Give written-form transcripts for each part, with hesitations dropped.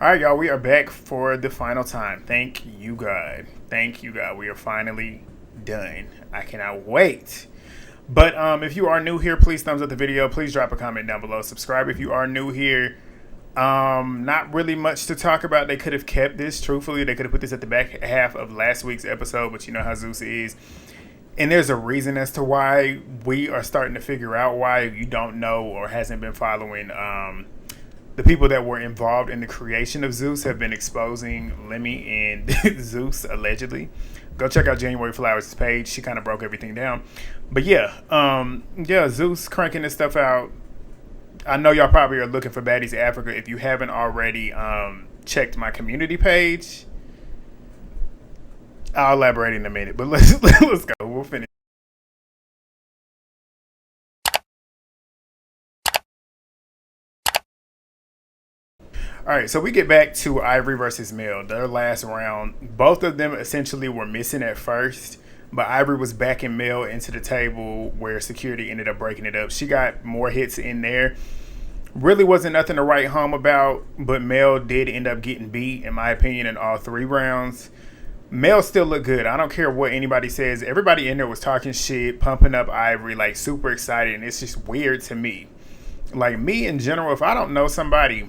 All right, y'all, we are back for the final time. Thank you, God. Thank you, God. We are finally done. I cannot wait. But if you are new here, please thumbs up the video. Please drop a comment down below. Subscribe if you are new here. Not really much to talk about. They could have kept this. Truthfully, they could have put this at the back half of last week's episode, but you know how Zeus is. And there's a reason as to why we are starting to figure out why. If you don't know or hasn't been following, the people that were involved in the creation of Zeus have been exposing Lemmy and Zeus allegedly. Go check out January Flowers' page. She kind of broke everything down. But yeah, Zeus cranking this stuff out. I know y'all probably are looking for Baddies Africa. If you haven't already checked my community page, I'll elaborate in a minute. But let's go. We'll finish. All right, so we get back to Ivory versus Mel. Their last round, both of them essentially were missing at first, but Ivory was backing Mel into the table where security ended up breaking it up. She got more hits in there. Really wasn't nothing to write home about, but Mel did end up getting beat, in my opinion, in all 3 rounds. Mel still looked good. I don't care what anybody says. Everybody in there was talking shit, pumping up Ivory, like super excited, and it's just weird to me. Like me in general, if I don't know somebody,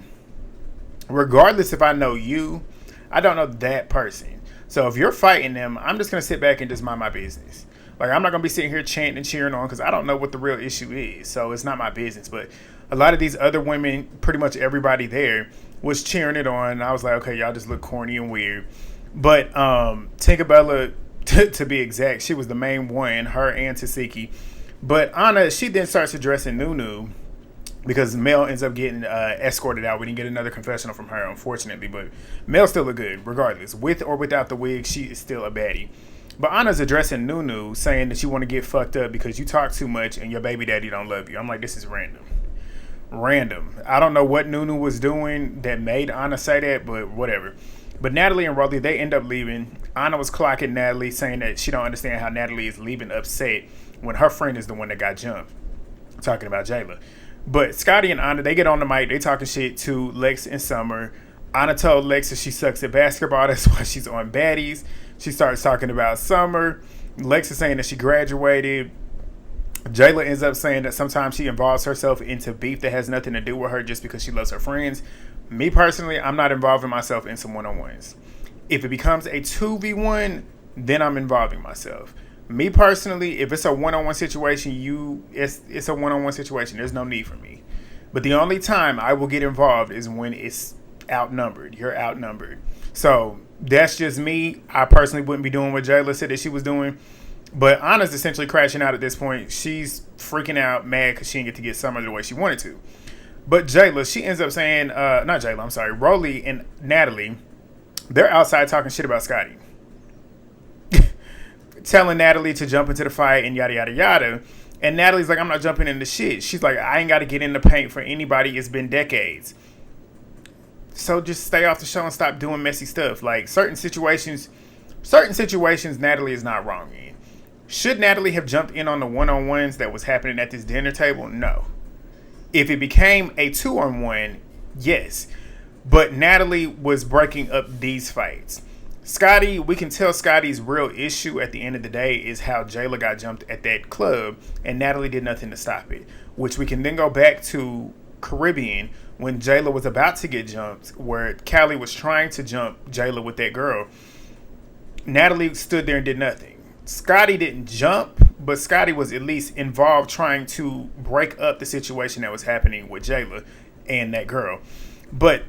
regardless if I know you, I don't know that person. So if you're fighting them, I'm just going to sit back and just mind my business. Like, I'm not going to be sitting here chanting and cheering on because I don't know what the real issue is. So it's not my business. But a lot of these other women, pretty much everybody there, was cheering it on. And I was like, okay, y'all just look corny and weird. But Tinkerbella, to be exact, she was the main one, her and Tasiki. But Anna, she then starts addressing Nunu, because Mel ends up getting escorted out. We didn't get another confessional from her, unfortunately. But Mel still look good, regardless. With or without the wig, she is still a baddie. But Anna's addressing Nunu, saying that you want to get fucked up because you talk too much and your baby daddy don't love you. I'm like, this is random. Random. I don't know what Nunu was doing that made Anna say that, but whatever. But Natalie and Rolly, they end up leaving. Anna was clocking Natalie, saying that she don't understand how Natalie is leaving upset when her friend is the one that got jumped. Talking about Jayla. But Scotty and Anna, they get on the mic. They talking shit to Lex and Summer. Anna told Lex that she sucks at basketball. That's why she's on Baddies. She starts talking about Summer. Lex is saying that she graduated. Jayla ends up saying that sometimes she involves herself into beef that has nothing to do with her just because she loves her friends. Me personally, I'm not involving myself in some one-on-ones. If it becomes a 2v1, then I'm involving myself. Me personally, if it's a one-on-one situation, it's a one-on-one situation. There's no need for me. But the only time I will get involved is when it's outnumbered. You're outnumbered. So that's just me. I personally wouldn't be doing what Jayla said that she was doing. But Anna's essentially crashing out at this point. She's freaking out, mad because she didn't get to get Summer the way she wanted to. But Jayla, she ends up saying, not Jayla, I'm sorry, Rolly and Natalie, they're outside talking shit about Scotty. Telling Natalie to jump into the fight and yada, yada, yada. And Natalie's like, I'm not jumping into shit. She's like, I ain't got to get in the paint for anybody. It's been decades. So just stay off the show and stop doing messy stuff. Like certain situations, Natalie is not wrong in. Should Natalie have jumped in on the one-on-ones that was happening at this dinner table? No. If it became a 2-on-1, yes. But Natalie was breaking up these fights. Scotty, we can tell Scotty's real issue at the end of the day is how Jayla got jumped at that club and Natalie did nothing to stop it. Which we can then go back to Caribbean when Jayla was about to get jumped, where Callie was trying to jump Jayla with that girl. Natalie stood there and did nothing. Scotty didn't jump, but Scotty was at least involved trying to break up the situation that was happening with Jayla and that girl. But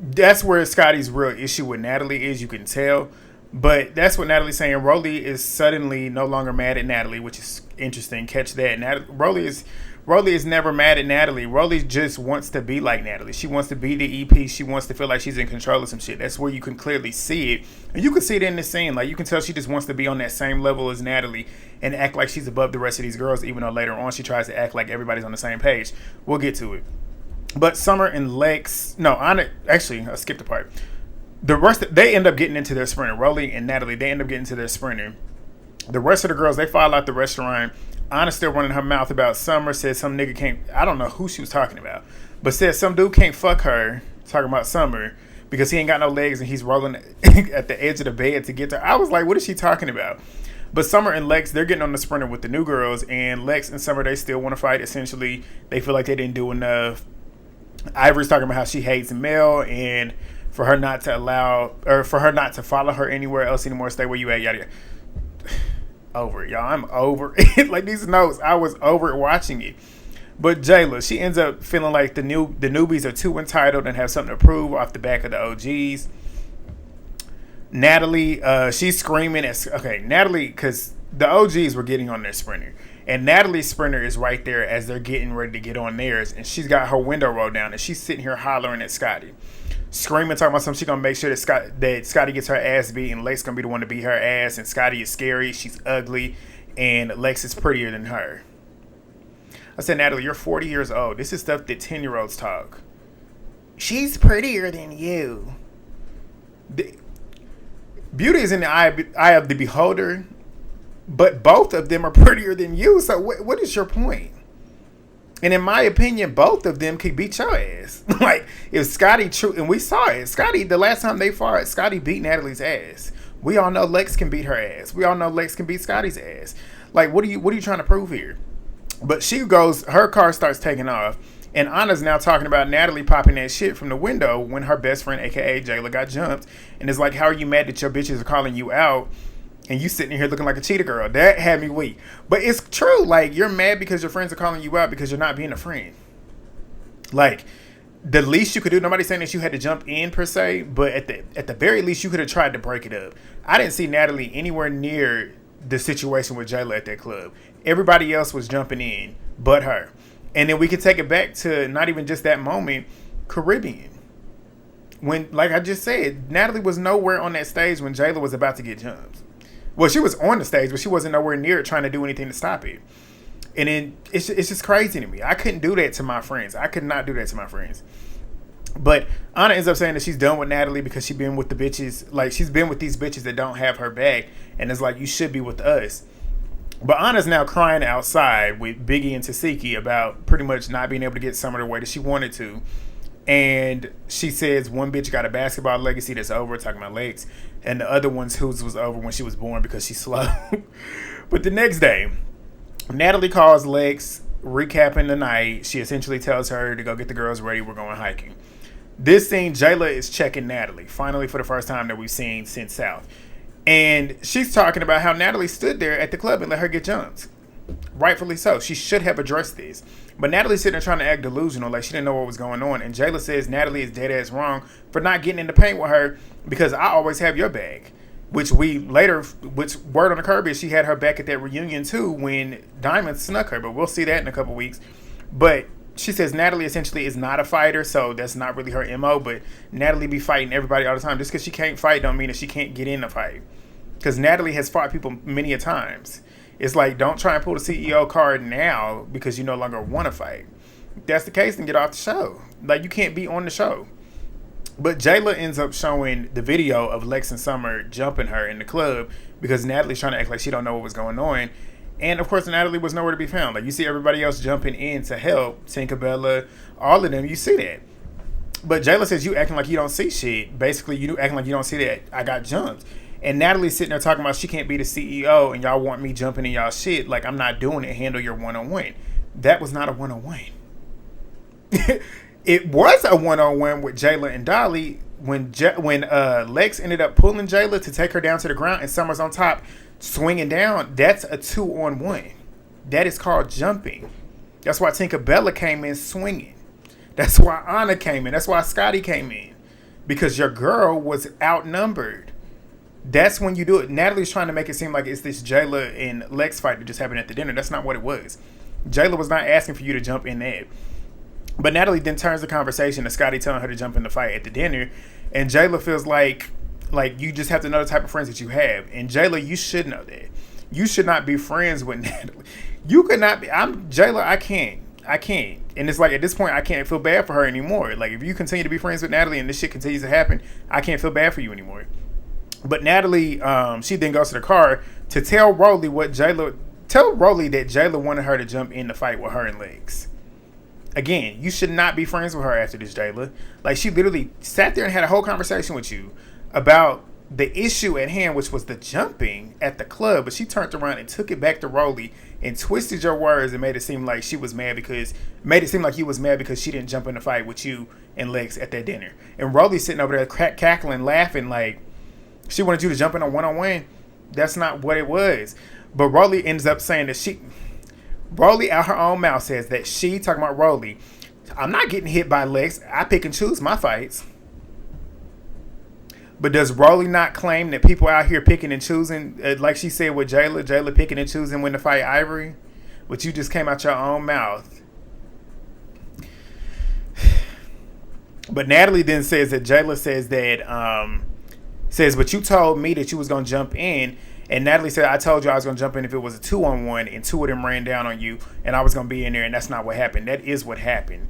that's where Scotty's real issue with Natalie is, you can tell. But that's what Natalie's saying. Rolly is suddenly no longer mad at Natalie, which is interesting. Catch that. Rolly is never mad at Natalie. Rolly just wants to be like Natalie. She wants to be the EP. She wants to feel like she's in control of some shit. That's where you can clearly see it. And you can see it in the scene. Like, you can tell she just wants to be on that same level as Natalie and act like she's above the rest of these girls, even though later on she tries to act like everybody's on the same page. We'll get to it. But Summer and Lex, I skipped a part. The rest, they end up getting into their sprinter. Rolly and Natalie, they end up getting into their sprinter. The rest of the girls, they file out the restaurant. Anna's still running her mouth about Summer. Said some nigga can't, I don't know who she was talking about, but said some dude can't fuck her. talking about Summer because he ain't got no legs and he's rolling at the edge of the bed to get to her. I was like, what is she talking about? But Summer and Lex, they're getting on the sprinter with the new girls, and Lex and Summer, they still want to fight. Essentially, they feel like they didn't do enough. Ivory's talking about how she hates Mel, and for her not to follow her anywhere else anymore, stay where you at, yada yada. Over it, y'all. I'm over it. Like these notes, I was over it watching it. But Jayla, she ends up feeling like the newbies are too entitled and have something to prove off the back of the OGs. Natalie, she's screaming Natalie, because the OGs were getting on their sprinter, and Natalie's sprinter is right there as they're getting ready to get on theirs, and she's got her window rolled down, and she's sitting here hollering at Scotty, screaming, talking about something. She's gonna make sure that Scotty gets her ass beat, and Lex gonna be the one to beat her ass, and Scotty is scary, she's ugly, and Lex is prettier than her. I said, Natalie, you're 40 years old. This is stuff that 10-year-olds talk. She's prettier than you. Beauty is in the eye of the beholder, but both of them are prettier than you. So what is your point? And in my opinion, both of them could beat your ass. Like, if Scotty and we saw it. Scotty, the last time they fought, Scotty beat Natalie's ass. We all know Lex can beat her ass. We all know Lex can beat Scotty's ass. Like, what are you trying to prove here? But her car starts taking off. And Anna's now talking about Natalie popping that shit from the window when her best friend, a.k.a. Jayla, got jumped. And it's like, how are you mad that your bitches are calling you out and you sitting here looking like a cheetah girl? That had me weak. But it's true. Like, you're mad because your friends are calling you out because you're not being a friend. Like, the least you could do, nobody's saying that you had to jump in per se, but at the very least, you could have tried to break it up. I didn't see Natalie anywhere near the situation with Jayla at that club. Everybody else was jumping in but her. And then we could take it back to not even just that moment, Caribbean. When, like I just said, Natalie was nowhere on that stage when Jayla was about to get jumped. Well, she was on the stage, but she wasn't nowhere near it trying to do anything to stop it. And then it's just crazy to me. I couldn't do that to my friends. I could not do that to my friends. But Anna ends up saying that she's done with Natalie because she's been with the bitches. Like, she's been with these bitches that don't have her back. And it's like, you should be with us. But Anna's now crying outside with Biggie and Tasiki about pretty much not being able to get Summer the way that she wanted to. And she says one bitch got a basketball legacy that's over, talking about legs, and the other one's whose was over when she was born because she's slow. But the next day, Natalie calls Lex, recapping the night. She essentially tells her to go get the girls ready. We're going hiking. This scene, Jayla is checking Natalie, finally for the first time that we've seen since South. And she's talking about how Natalie stood there at the club and let her get jumped. Rightfully so. She should have addressed this. But Natalie's sitting there trying to act delusional, like she didn't know what was going on. And Jayla says Natalie is dead ass wrong for not getting in the paint with her because I always have your back. Which word on the curb is she had her back at that reunion too when Diamond snuck her. But we'll see that in a couple weeks. But she says Natalie essentially is not a fighter, so that's not really her MO. But Natalie be fighting everybody all the time. Just because she can't fight don't mean that she can't get in a fight. Because Natalie has fought people many a times. It's like, don't try and pull the CEO card now because you no longer want to fight. If that's the case, then get off the show. Like, you can't be on the show. But Jayla ends up showing the video of Lex and Summer jumping her in the club because Natalie's trying to act like she don't know what was going on. And, of course, Natalie was nowhere to be found. Like, you see everybody else jumping in to help. Tinkerbella, all of them, you see that. But Jayla says, you acting like you don't see shit. Basically, you acting like you don't see that I got jumped. And Natalie's sitting there talking about she can't be the CEO and y'all want me jumping in y'all shit. Like, I'm not doing it. Handle your one-on-one. That was not a one-on-one. It was a one-on-one with Jayla and Dolly when Lex ended up pulling Jayla to take her down to the ground and Summer's on top swinging down. That's a 2-on-1. That is called jumping. That's why Tinkerbella came in swinging. That's why Anna came in. That's why Scotty came in. Because your girl was outnumbered. That's when you do it. Natalie's trying to make it seem like it's this Jayla and Lex fight that just happened at the dinner. That's not what it was. Jayla was not asking for you to jump in that. But Natalie then turns the conversation to Scotty telling her to jump in the fight at the dinner. And Jayla feels like you just have to know the type of friends that you have. And Jayla, you should know that. You should not be friends with Natalie. You could not be. Jayla, I can't. And it's like, at this point, I can't feel bad for her anymore. Like, if you continue to be friends with Natalie and this shit continues to happen, I can't feel bad for you anymore. But Natalie, she then goes to the car to tell Rolly that Jayla wanted her to jump in the fight with her and Lex. Again, you should not be friends with her after this, Jayla. Like, she literally sat there and had a whole conversation with you about the issue at hand, which was the jumping at the club, but she turned around and took it back to Rolly and twisted your words and made it seem like you was mad because she didn't jump in the fight with you and Lex at that dinner. And Rolly sitting over there cackling, laughing like she wanted you to jump in a one-on-one. That's not what it was. But Rolly ends up saying that Rolly out her own mouth says that she, talking about Rolly, I'm not getting hit by Lex. I pick and choose my fights. But does Rolly not claim that people out here picking and choosing, like she said with Jayla picking and choosing when to fight Ivory? But you just came out your own mouth. But Natalie then says that Jayla says that, but you told me that you was going to jump in. And Natalie said, I told you I was going to jump in if it was a 2-on-1 and two of them ran down on you and I was going to be in there, and that's not what happened. That is what happened.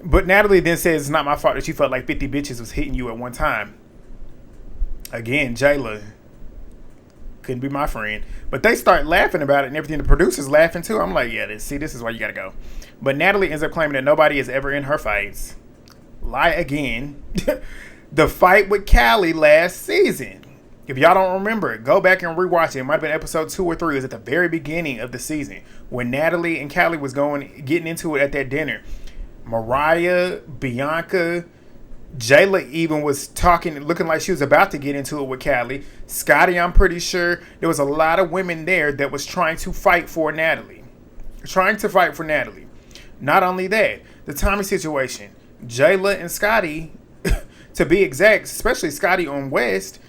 But Natalie then says it's not my fault that you felt like 50 bitches was hitting you at one time. Again, Jayla couldn't be my friend. But they start laughing about it and everything. The producer's laughing too. I'm like, yeah, this is why you got to go. But Natalie ends up claiming that nobody is ever in her fights. Lie again. The fight with Callie last season. If y'all don't remember it, go back and rewatch it. It might have been episode 2 or 3. It was at the very beginning of the season when Natalie and Callie was getting into it at that dinner. Mariah, Bianca, Jayla even was talking, looking like she was about to get into it with Callie. Scotty, I'm pretty sure there was a lot of women there that was trying to fight for Natalie. Not only that, the Tommy situation. Jayla and Scotty, to be exact, especially Scotty on West,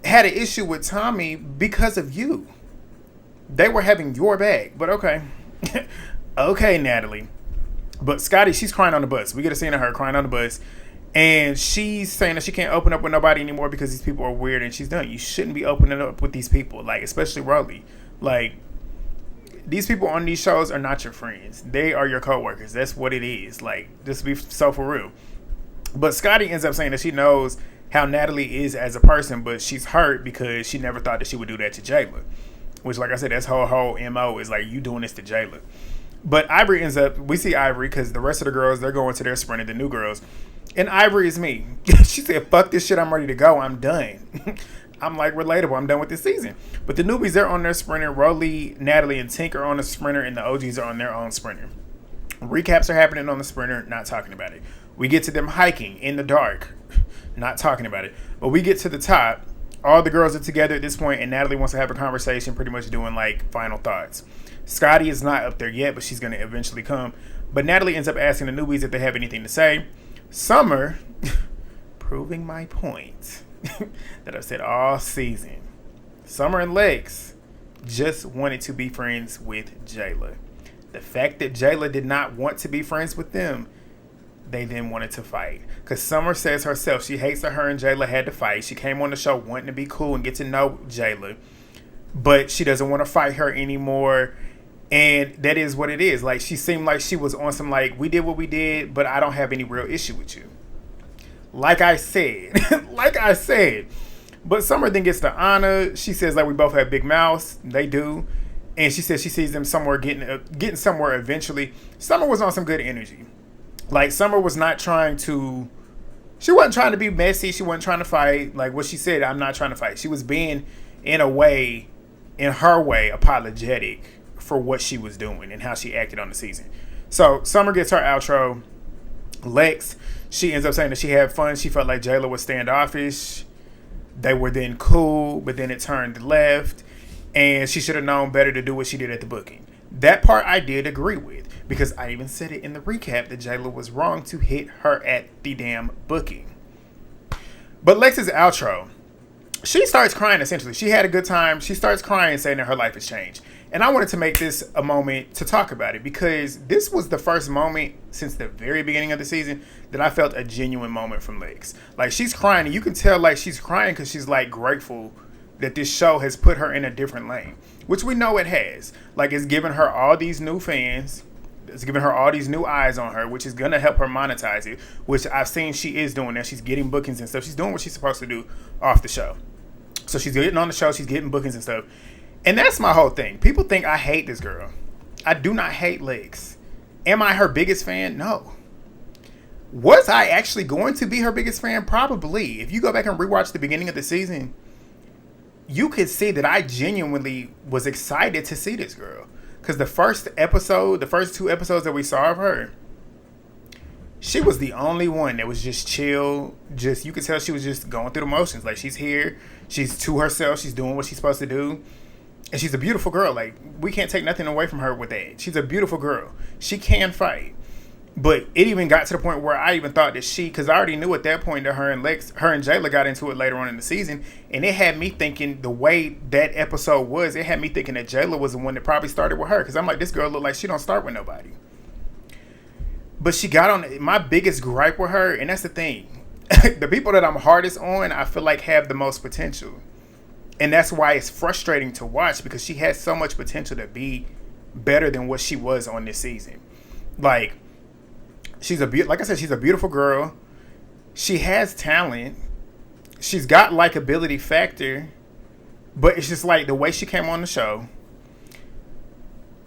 had an issue with Tommy because of you. They were having your back. But okay. Okay, Natalie. But Scotty, she's crying on the bus. We get a scene of her crying on the bus. And she's saying that she can't open up with nobody anymore because these people are weird, and she's done. You shouldn't be opening up with these people, like, especially Rolly. Like, these people on these shows are not your friends. They are your coworkers. That's what it is. Like, just be so for real. But Scotty ends up saying that she knows how Natalie is as a person, but she's hurt because she never thought that she would do that to Jayla. Which, like I said, that's her whole MO is like, you doing this to Jayla. But Ivory ends up, we see Ivory because the rest of the girls, they're going to their sprinter, the new girls. And Ivory is me. She said, fuck this shit, I'm ready to go. I'm done. I'm like, relatable. I'm done with this season. But the newbies, they're on their sprinter. Rolly, Natalie, and Tink are on the sprinter, and the OGs are on their own sprinter. Recaps are happening on the sprinter, not talking about it. We get to them hiking in the dark, not talking about it. But we get to the top. All the girls are together at this point, and Natalie wants to have a conversation, pretty much doing, like, final thoughts. Scotty is not up there yet, but she's going to eventually come. But Natalie ends up asking the newbies if they have anything to say. Summer, proving my point that I've said all season. Summer and Lex just wanted to be friends with Jayla. The fact that Jayla did not want to be friends with them, they then wanted to fight. Because Summer says herself, she hates that her and Jayla had to fight. She came on the show wanting to be cool and get to know Jayla. But she doesn't want to fight her anymore. And that is what it is. Like, she seemed like she was on some, like, we did what we did, but I don't have any real issue with you. Like I said. But Summer then gets to Anna. She says, like, we both have big mouths. They do. And she says she sees them somewhere getting somewhere eventually. Summer was on some good energy. Like, Summer was not trying to... She wasn't trying to be messy. She wasn't trying to fight. Like, what she said, I'm not trying to fight. She was being, in her way, apologetic for what she was doing and how she acted on the season. So Summer gets her outro. Lex, she ends up saying that she had fun. She felt like Jayla was standoffish. They were then cool, but then it turned left, and she should have known better to do what she did at the booking. That part I did agree with, because I even said it in the recap that Jayla was wrong to hit her at the damn booking. But Lex's outro, she starts crying essentially. She had a good time. She starts crying, saying that her life has changed. And I wanted to make this a moment to talk about it, because this was the first moment since the very beginning of the season that I felt a genuine moment from Lex. Like, she's crying, and you can tell, like, she's crying because she's, like, grateful that this show has put her in a different lane, which we know it has. Like, it's given her all these new fans. It's giving her all these new eyes on her, which is going to help her monetize it, which I've seen she is doing now. She's getting bookings and stuff. She's doing what she's supposed to do off the show. So she's getting on the show. She's getting bookings and stuff. And that's my whole thing. People think I hate this girl. I do not hate Lex. Am I her biggest fan? No. Was I actually going to be her biggest fan? Probably. If you go back and rewatch the beginning of the season, you could see that I genuinely was excited to see this girl. Because the first two episodes that we saw of her, she was the only one that was just chill. You could tell she was just going through the motions. Like, she's here, she's to herself, she's doing what she's supposed to do. And she's a beautiful girl. Like, we can't take nothing away from her with that. She's a beautiful girl. She can fight. But it even got to the point where I even thought that because I already knew at that point that her and Jayla got into it later on in the season, and it had me thinking the way that episode was, it had me thinking that Jayla was the one that probably started with her, because I'm like, this girl look like she don't start with nobody. But she got on my biggest gripe with her, and that's the thing. The people that I'm hardest on, I feel like have the most potential. And that's why it's frustrating to watch, because she has so much potential to be better than what she was on this season. Like, like I said, she's a beautiful girl. She has talent. She's got likability factor. But it's just like the way she came on the show,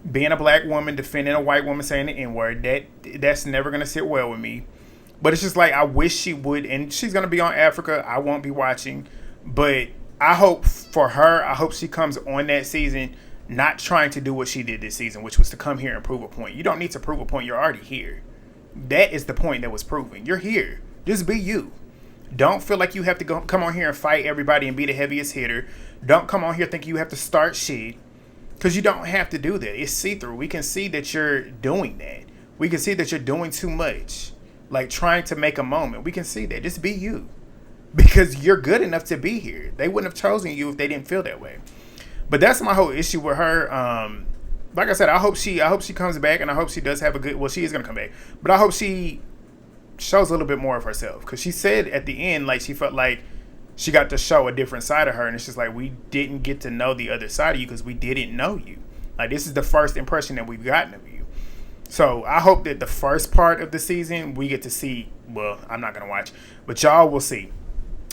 being a black woman, defending a white woman, saying the N-word, that's never going to sit well with me. But it's just like, I wish she would. And she's going to be on Africa. I won't be watching. But I hope for her, I hope she comes on that season not trying to do what she did this season, which was to come here and prove a point. You don't need to prove a point. You're already here. That is the point that was proven. You're here. Just be you. Don't feel like you have to come on here and fight everybody and be the heaviest hitter. Don't come on here thinking you have to start shit, because you don't have to do that. It's see-through. We can see that you're doing that. We can see that you're doing too much, like trying to make a moment. We can see that. Just be you, because you're good enough to be here. They wouldn't have chosen you if they didn't feel that way. But that's my whole issue with her. Like I said, I hope she comes back, and I hope she does have a good. Well, she is gonna come back, but I hope she shows a little bit more of herself, because she said at the end, like, she felt like she got to show a different side of her, and it's just like, we didn't get to know the other side of you because we didn't know you. Like, this is the first impression that we've gotten of you. So I hope that the first part of the season we get to see. Well, I'm not gonna watch, but y'all will see.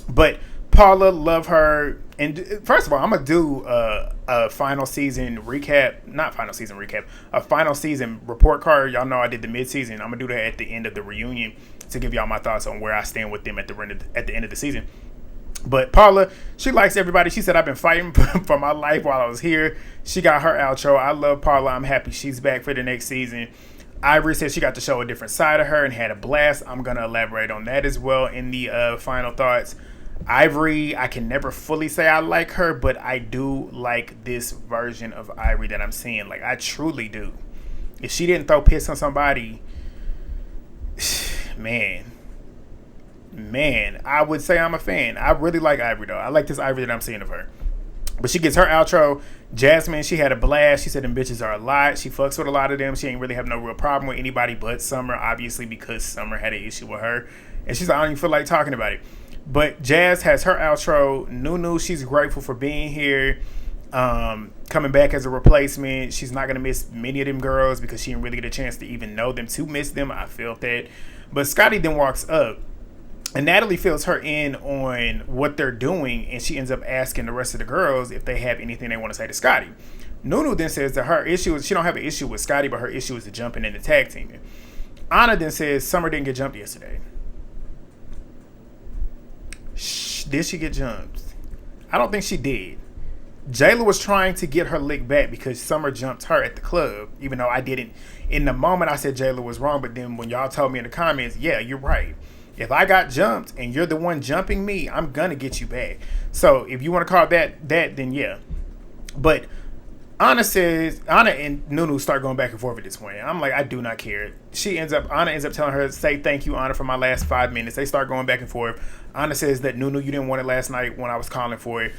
But Paula, love her. And first of all, I'm going to do a final season recap. Not final season recap. A final season report card. Y'all know I did the mid-season. I'm going to do that at the end of the reunion to give y'all my thoughts on where I stand with them at the end of the season. But Paula, she likes everybody. She said, I've been fighting for my life while I was here. She got her outro. I love Paula. I'm happy she's back for the next season. Ivory said she got to show a different side of her and had a blast. I'm going to elaborate on that as well in the final thoughts. Ivory, I can never fully say I like her, but I do like this version of Ivory that I'm seeing. Like, I truly do. If she didn't throw piss on somebody, man, I would say I'm a fan. I really like Ivory, though. I like this Ivory that I'm seeing of her. But she gets her outro. Jasmine, she had a blast. She said them bitches are a lot. She fucks with a lot of them. She ain't really have no real problem with anybody but Summer, obviously, because Summer had an issue with her. And she's like, I don't even feel like talking about it. But Jazz has her outro. Nunu, she's grateful for being here, coming back as a replacement. She's not going to miss many of them girls because she didn't really get a chance to even know them to miss them. I felt that. But Scotty then walks up, and Natalie fills her in on what they're doing, and she ends up asking the rest of the girls if they have anything they want to say to Scotty. Nunu then says that her issue is she don't have an issue with Scotty, but her issue is the jumping and the tag teaming. Anna then says Summer didn't get jumped yesterday. Did she get jumped? I don't think she did. Jayla was trying to get her lick back because Summer jumped her at the club, even though I didn't. In the moment, I said Jayla was wrong, but then when y'all told me in the comments, yeah, you're right. If I got jumped and you're the one jumping me, I'm going to get you back. So if you want to call that, then yeah. But Anna and Nunu start going back and forth at this point. I'm like, I do not care. Anna ends up telling her, say thank you, Anna, for my last 5 minutes. They start going back and forth. Anna says that Nunu, you didn't want it last night when I was calling for it.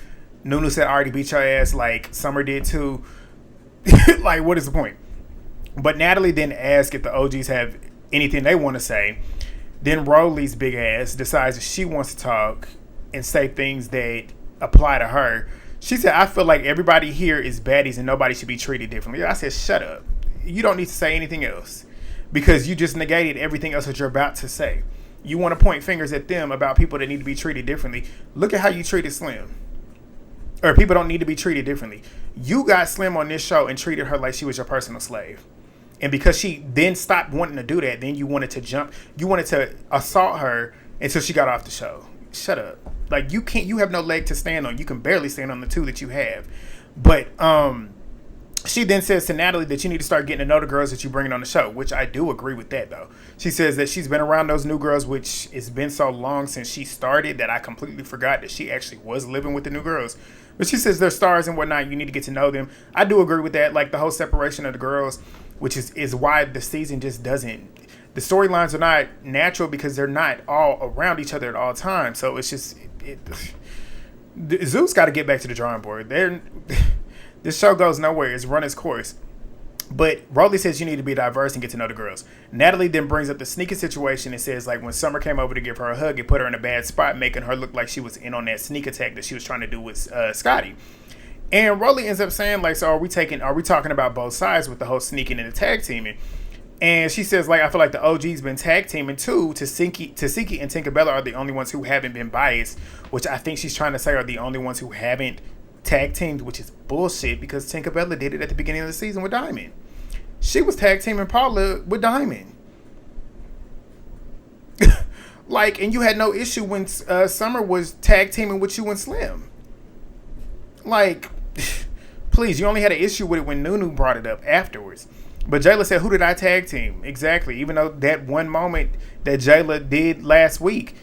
Nunu said, I already beat your ass like Summer did too. Like, what is the point? But Natalie then asks if the OGs have anything they want to say. Then Rolly's big ass decides that she wants to talk and say things that apply to her. She said, I feel like everybody here is baddies and nobody should be treated differently. I said, shut up. You don't need to say anything else because you just negated everything else that you're about to say. You want to point fingers at them about people that need to be treated differently. Look at how you treated Slim. Or people don't need to be treated differently. You got Slim on this show and treated her like she was your personal slave. And because she then stopped wanting to do that, then you wanted to assault her until she got off the show. Shut up. Like, you have no leg to stand on. You can barely stand on the two that you have. But she then says to Natalie that you need to start getting to know the girls that you bringing on the show, which I do agree with that, though. She says that she's been around those new girls, which it's been so long since she started that I completely forgot that she actually was living with the new girls. But she says they're stars and whatnot. You need to get to know them. I do agree with that. Like, the whole separation of the girls, which is why the season just doesn't... The storylines are not natural because they're not all around each other at all times. So it's just... Zeus got to get back to the drawing board. This show goes nowhere. It's run its course. But Rolly says you need to be diverse and get to know the girls. Natalie then brings up the sneaker situation and says, like, when Summer came over to give her a hug, it put her in a bad spot, making her look like she was in on that sneak attack that she was trying to do with Scotty. And Rolly ends up saying, like, so are we talking about both sides with the whole sneaking and the tag teaming? And she says, like, I feel like the OG's been tag teaming too. Tasiki and Tinkerbella are the only ones who haven't been biased, which I think she's trying to say are the only ones who haven't tag teamed, which is bullshit because Tinkerbella did it at the beginning of the season with Diamond. She was tag teaming Paula with Diamond. Like, and you had no issue when Summer was tag teaming with you and Slim. Like, please, you only had an issue with it when Nunu brought it up afterwards. But Jayla said, who did I tag team? Exactly. Even though that one moment that Jayla did last week,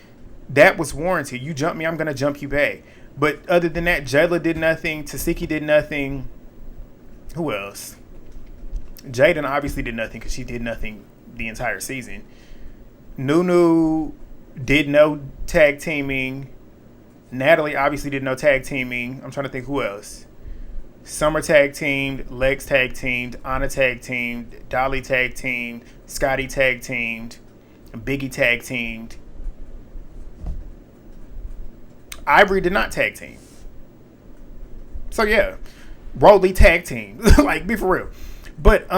that was warranted. You jump me, I'm going to jump you back. But other than that, Jayla did nothing. Tasiki did nothing. Who else? Jaden obviously did nothing because she did nothing the entire season. Nunu did no tag teaming. Natalie obviously did no tag teaming. I'm trying to think who else. Summer tag teamed. Lex tag teamed. Anna tag teamed. Dolly tag teamed. Scotty tag teamed. Biggie tag teamed. Ivory did not tag team. So yeah, Rolly tag team. Like, be for real. But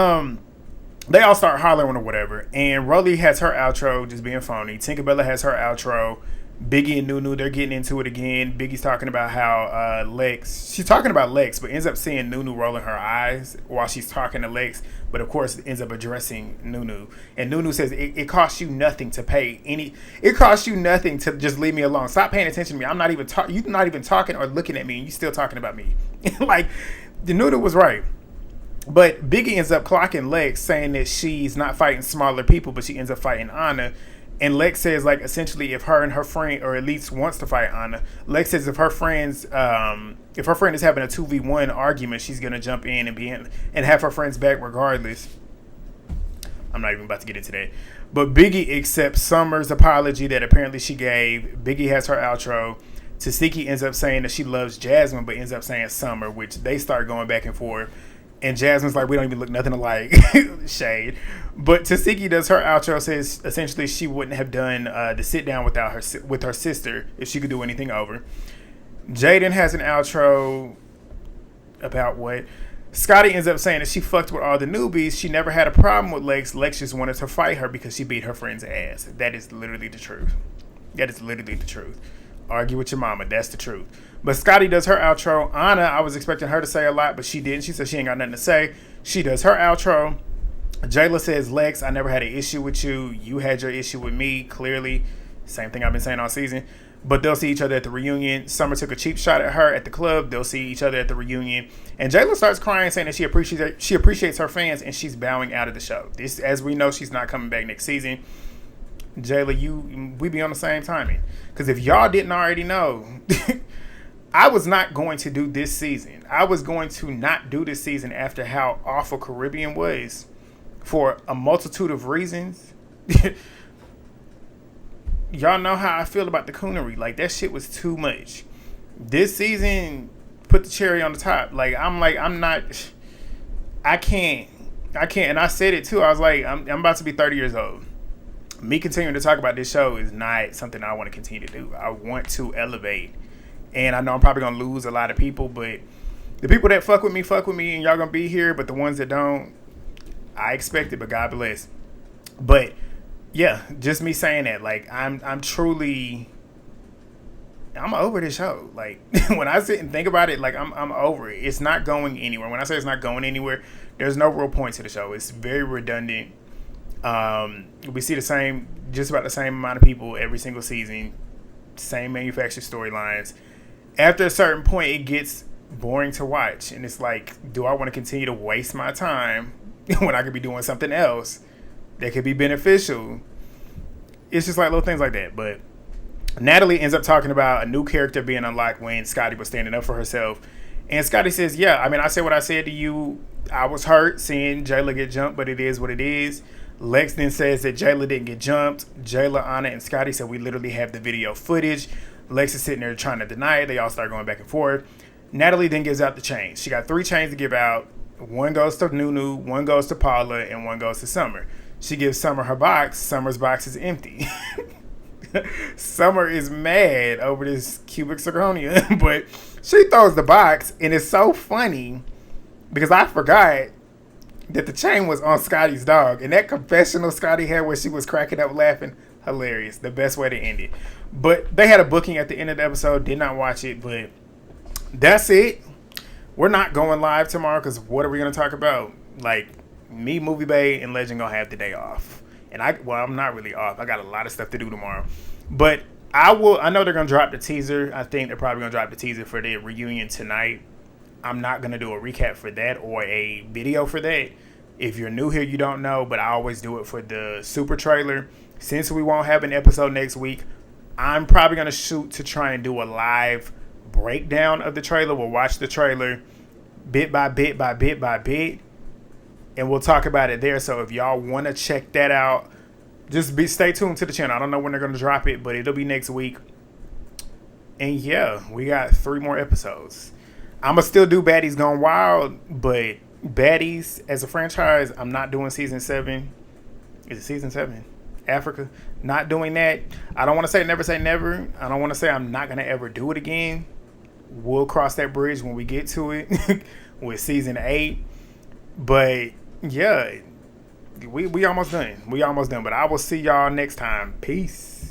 they all start hollering or whatever, and Rolly has her outro just being phony. Tinkerbella has her outro. Biggie and Nunu, they're getting into it again. Biggie's talking about how she's talking about Lex, but ends up seeing Nunu rolling her eyes while she's talking to Lex, but of course ends up addressing Nunu. And Nunu says, it costs you nothing to pay it costs you nothing to just leave me alone. Stop paying attention to me. I'm not even you're not even talking or looking at me, and you still talking about me. Like, the Nunu was right. But Biggie ends up clocking Lex, saying that she's not fighting smaller people, but she ends up fighting Anna. And Lex says, like, essentially, if her and her friend, or at least wants to fight Anna, Lex says if her friend is having a 2v1 argument, she's gonna jump in and have her friends back regardless. I'm not even about to get into that. But Biggie accepts Summer's apology that apparently she gave. Biggie has her outro. Tasiki ends up saying that she loves Jasmine, but ends up saying Summer, which they start going back and forth. And Jasmine's like, we don't even look nothing alike. Shade. But Tasiki does her outro, says essentially she wouldn't have done the sit down with her sister if she could do anything over. Jaden has an outro about what? Scotty ends up saying that she fucked with all the newbies. She never had a problem with Lex. Lex just wanted to fight her because she beat her friend's ass. That is literally the truth. That is literally the truth. Argue with your mama. That's the truth. But Scotty does her outro. Anna, I was expecting her to say a lot, but she didn't. She said she ain't got nothing to say. She does her outro. Jayla says, Lex, I never had an issue with you. You had your issue with me, clearly. Same thing I've been saying all season. But they'll see each other at the reunion. Summer took a cheap shot at her at the club. They'll see each other at the reunion. And Jayla starts crying, saying that she appreciates her fans, and she's bowing out of the show. This, as we know, she's not coming back next season. Jayla, we be on the same timing. Because if y'all didn't already know, I was not going to do this season. I was going to not do this season after how awful Caribbean was for a multitude of reasons. Y'all know how I feel about the coonery. Like, that shit was too much. This season put the cherry on the top. I can't. And I said it too. I was like, I'm about to be 30 years old. Me continuing to talk about this show is not something I want to continue to do. I want to elevate. And I know I'm probably going to lose a lot of people, but the people that fuck with me, and y'all going to be here. But the ones that don't, I expect it, but God bless. But yeah, just me saying that, like, I'm truly I'm over this show. Like when I sit and think about it, like I'm over it. It's not going anywhere. When I say it's not going anywhere, there's no real point to the show. It's very redundant. We see just about the same amount of people every single season, same manufactured storylines. After a certain point, it gets boring to watch, and it's like, do I want to continue to waste my time when I could be doing something else that could be beneficial? It's just like little things like that. But Natalie ends up talking about a new character being unlocked when Scotty was standing up for herself. And Scotty says, yeah, I mean, I said what I said to you. I was hurt seeing Jayla get jumped, but it is what it is. Lex then says that Jayla didn't get jumped. Jayla, Anna, and Scotty said we literally have the video footage. Lex is sitting there trying to deny it. They all start going back and forth. Natalie then gives out the chains. She got 3 chains to give out. One goes to Nunu, one goes to Paula, and one goes to Summer. She gives Summer her box. Summer's box is empty. Summer is mad over this cubic zirconia, but she throws the box, and it's so funny because I forgot that the chain was on Scotty's dog, and that confessional Scotty had where she was cracking up laughing, hilarious. The best way to end it. But they had a booking at the end of the episode. Did not watch it, but that's it. We're not going live tomorrow because what are we going to talk about? Like, me, Movie Bay, and Legend gonna have the day off. And I'm not really off. I got a lot of stuff to do tomorrow. But I know they're going to drop the teaser. I think they're probably going to drop the teaser for the reunion tonight. I'm not going to do a recap for that or a video for that. If you're new here, you don't know, but I always do it for the super trailer. Since we won't have an episode next week, I'm probably going to shoot to try and do a live breakdown of the trailer. We'll watch the trailer bit by bit by bit by bit, and we'll talk about it there. So if y'all want to check that out, just stay tuned to the channel. I don't know when they're going to drop it, but it'll be next week. And yeah, we got 3 more episodes. I'm going to still do Baddies Gone Wild, but Baddies as a franchise, I'm not doing season 7. Is it season 7? Africa. Not doing that. I don't want to say never. I don't want to say I'm not going to ever do it again. We'll cross that bridge when we get to it with season 8. But yeah, we almost done. But I will see y'all next time. Peace.